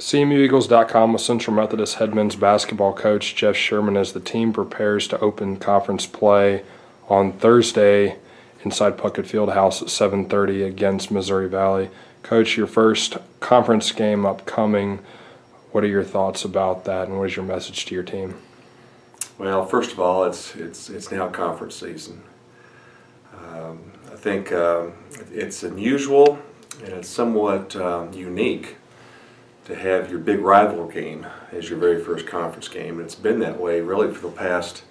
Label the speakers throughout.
Speaker 1: CMUEagles.com with Central Methodist head men's basketball coach Jeff Sherman as the team prepares to open conference play on Thursday inside Puckett Fieldhouse at 7:30 against Missouri Valley. Coach, your first conference game upcoming. What are your thoughts about that, and what is your message to your team?
Speaker 2: Well, first of all, it's now conference season. I think it's unusual and it's somewhat unique to have your big rival game as your very first conference game. It's been that way really for the past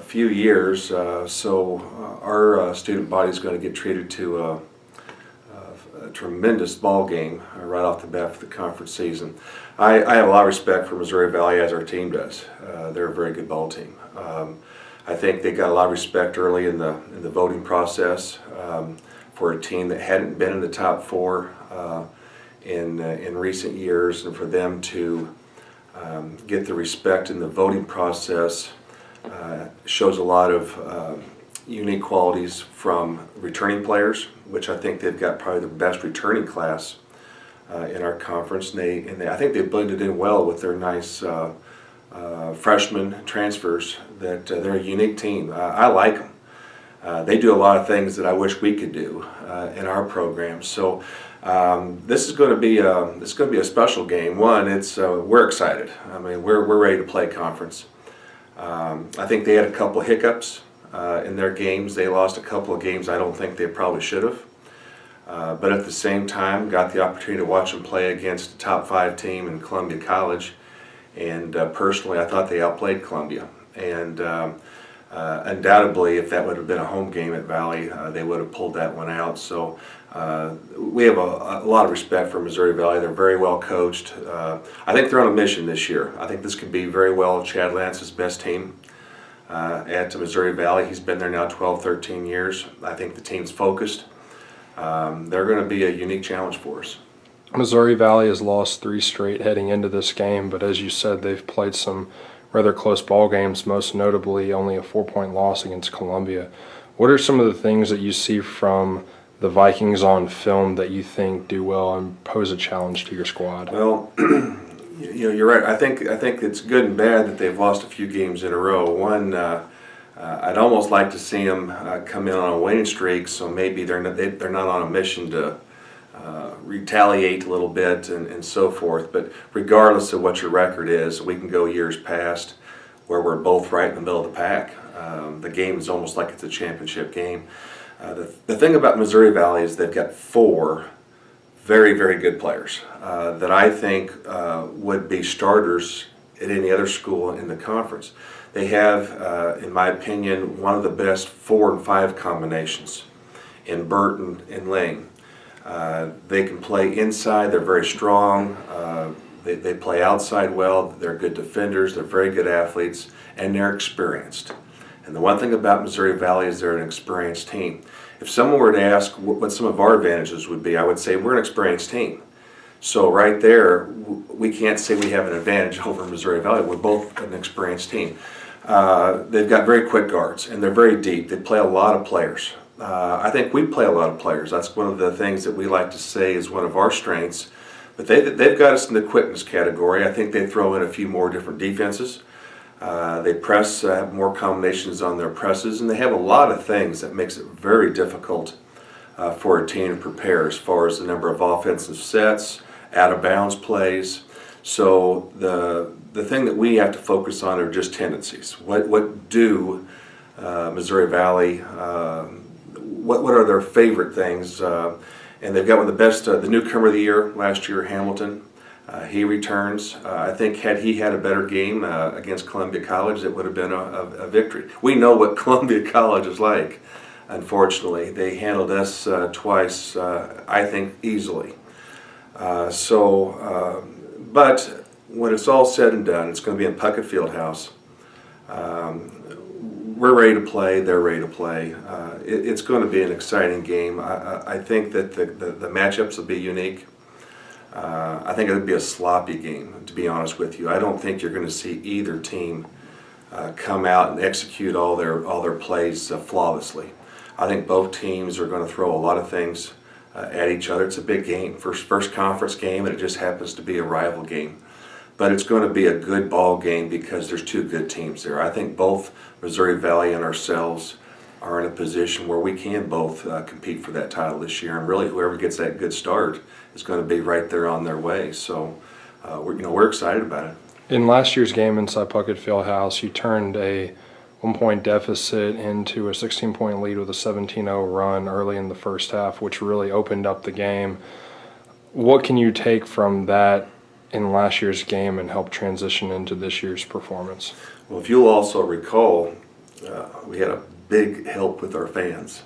Speaker 2: few years. So our student body is going to get treated to a tremendous ball game right off the bat for the conference season. I have a lot of respect for Missouri Valley, as our team does. They're a very good ball team. I think they got a lot of respect early in the voting process for a team that hadn't been in the top four in recent years, and for them to get the respect in the voting process shows a lot of unique qualities from returning players, which I think they've got probably the best returning class in our conference. And I think they blended in well with their nice freshman transfers. That they're a unique team. I like them. They do a lot of things that I wish we could do in our program. So this is going to be a special game. One, we're excited. I mean, we're ready to play conference. I think they had a couple of hiccups in their games. They lost a couple of games I don't think they probably should have. But at the same time, got the opportunity to watch them play against a top 5 team in Columbia College. And personally, I thought they outplayed Columbia. And undoubtedly, if that would have been a home game at Valley, they would have pulled that one out. So we have a lot of respect for Missouri Valley. They're very well coached. I think they're on a mission this year. I think this could be very well Chad Lance's best team at Missouri Valley. He's been there now 12, 13 years. I think the team's focused. They're going to be a unique challenge for us.
Speaker 1: Missouri Valley has lost 3 straight heading into this game, but as you said, they've played some rather close ball games, most notably only a 4-point loss against Columbia. What are some of the things that you see from the Vikings on film that you think do well and pose a challenge to your squad?
Speaker 2: Well, you're right. I think it's good and bad that they've lost a few games in a row. One, I'd almost like to see them come in on a winning streak, so maybe they're not on a mission to retaliate a little bit and so forth. But regardless of what your record is, we can go years past where we're both right in the middle of the pack. The game is almost like it's a championship game. The thing about Missouri Valley is they've got 4 very, very good players that I think would be starters at any other school in the conference. They have, in my opinion, one of the best 4 and 5 combinations in Burton and Ling. They can play inside. They're very strong. They play outside well. They're good defenders. They're very good athletes, and they're experienced. And the one thing about Missouri Valley is they're an experienced team. If someone were to ask what some of our advantages would be, I would say we're an experienced team. So right there, we can't say we have an advantage over Missouri Valley. We're both an experienced team. They've got very quick guards, and they're very deep. They play a lot of players. I think we play a lot of players. That's one of the things that we like to say is one of our strengths. But they've got us in the quickness category. I think they throw in a few more different defenses. They press, have more combinations on their presses, and they have a lot of things that makes it very difficult for a team to prepare as far as the number of offensive sets, out-of-bounds plays. So the thing that we have to focus on are just tendencies. What do Missouri Valley, what are their favorite things? And they've got one of the best, the newcomer of the year last year, Hamilton. He returns. I think had he had a better game against Columbia College, it would have been a victory. We know what Columbia College is like. Unfortunately, they handled us twice, I think, easily. But when it's all said and done, it's going to be in Puckett Fieldhouse. We're ready to play. They're ready to play. It's going to be an exciting game. I think that the matchups will be unique. I think it would be a sloppy game, to be honest with you. I don't think you're going to see either team come out and execute all their plays flawlessly. I think both teams are going to throw a lot of things at each other. It's a big game, first conference game, and it just happens to be a rival game. But it's going to be a good ball game because there's two good teams there. I think both Missouri Valley and ourselves are in a position where we can both compete for that title this year, and really whoever gets that good start is going to be right there on their way. So we're excited about it.
Speaker 1: In last year's game inside Puckett Fieldhouse, you turned a 1-point deficit into a 16-point lead with a 17-0 run early in the first half, which really opened up the game. What can you take from that in last year's game and help transition into this year's performance?
Speaker 2: Well, if you'll also recall, we had a big help with our fans.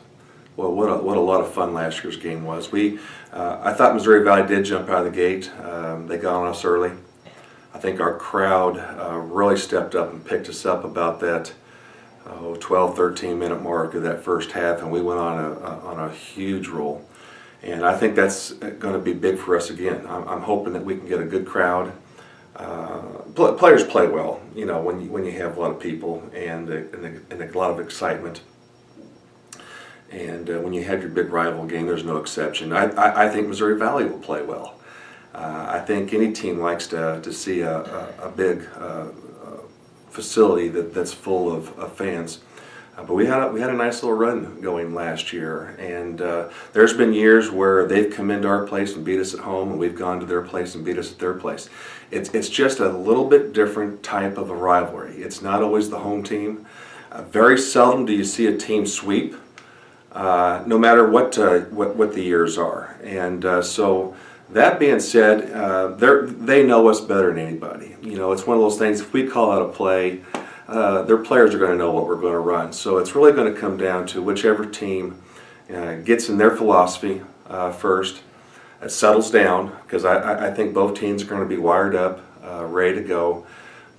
Speaker 2: Well, what a lot of fun last year's game was. I thought Missouri Valley did jump out of the gate. They got on us early. I think our crowd really stepped up and picked us up about that 12, 13-minute mark of that first half, and we went on a huge roll. And I think that's going to be big for us again. I'm hoping that we can get a good crowd. Players play well, when you have a lot of people and a lot of excitement. And when you have your big rival game, there's no exception. I think Missouri Valley will play well. I think any team likes to see a big facility that's full of fans. But we had a nice little run going last year, and there's been years where they've come into our place and beat us at home, and we've gone to their place and beat us at their place. It's just a little bit different type of a rivalry. It's not always the home team. Very seldom do you see a team sweep, no matter what the years are. And so that being said, they know us better than anybody. It's one of those things. If we call out a play, their players are going to know what we're going to run. So it's really going to come down to whichever team gets in their philosophy first. It settles down, because I think both teams are going to be wired up, ready to go.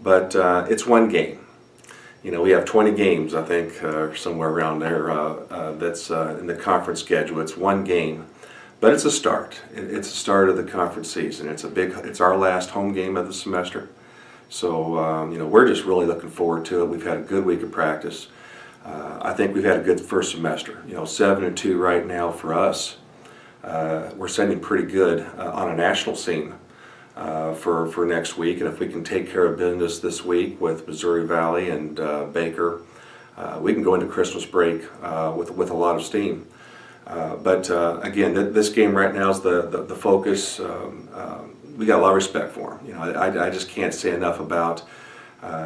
Speaker 2: But it's one game. We have 20 games, I think, somewhere around there that's in the conference schedule. It's one game. But it's a start. It's the start of the conference season. It's our last home game of the semester. So, we're just really looking forward to it. We've had a good week of practice. I think we've had a good first semester. 7-2 right now for us. We're sending pretty good on a national scene for next week. And if we can take care of business this week with Missouri Valley and Baker, we can go into Christmas break with a lot of steam. But again, this game right now is the focus. We got a lot of respect for him. I just can't say enough about.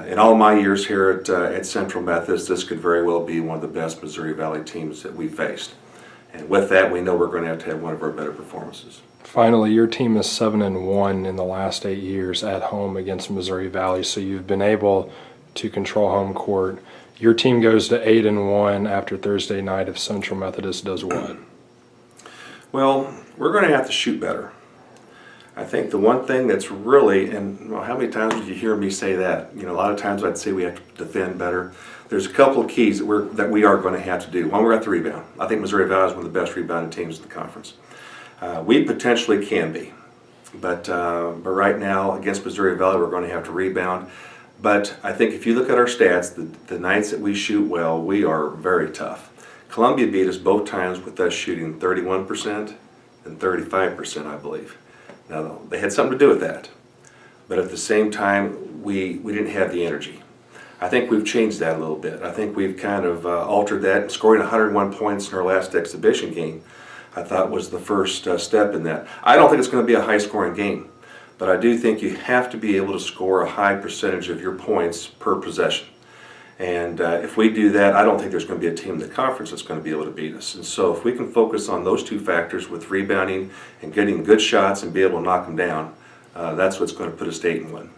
Speaker 2: In all my years here at Central Methodist, this could very well be one of the best Missouri Valley teams that we've faced. And with that, we know we're going to have one of our better performances.
Speaker 1: Finally, your team is 7-1 in the last 8 years at home against Missouri Valley, so you've been able to control home court. Your team goes to 8-1 after Thursday night if Central Methodist does what?
Speaker 2: Well, we're going to have to shoot better. I think the one thing that's really, and how many times did you hear me say that? A lot of times I'd say we have to defend better. There's a couple of keys that we are going to have to do. One, we're at the rebound. I think Missouri Valley is one of the best rebounding teams in the conference. We potentially can be, but right now against Missouri Valley we're going to have to rebound. But I think if you look at our stats, the nights that we shoot well, we are very tough. Columbia beat us both times with us shooting 31% and 35%, I believe. Now, they had something to do with that. But at the same time, we didn't have the energy. I think we've changed that a little bit. I think we've kind of altered that. Scoring 101 points in our last exhibition game, I thought was the first step in that. I don't think it's going to be a high-scoring game, but I do think you have to be able to score a high percentage of your points per possession. And if we do that, I don't think there's going to be a team in the conference that's going to be able to beat us. And so if we can focus on those two factors with rebounding and getting good shots and be able to knock them down, that's what's going to put us to 8-1.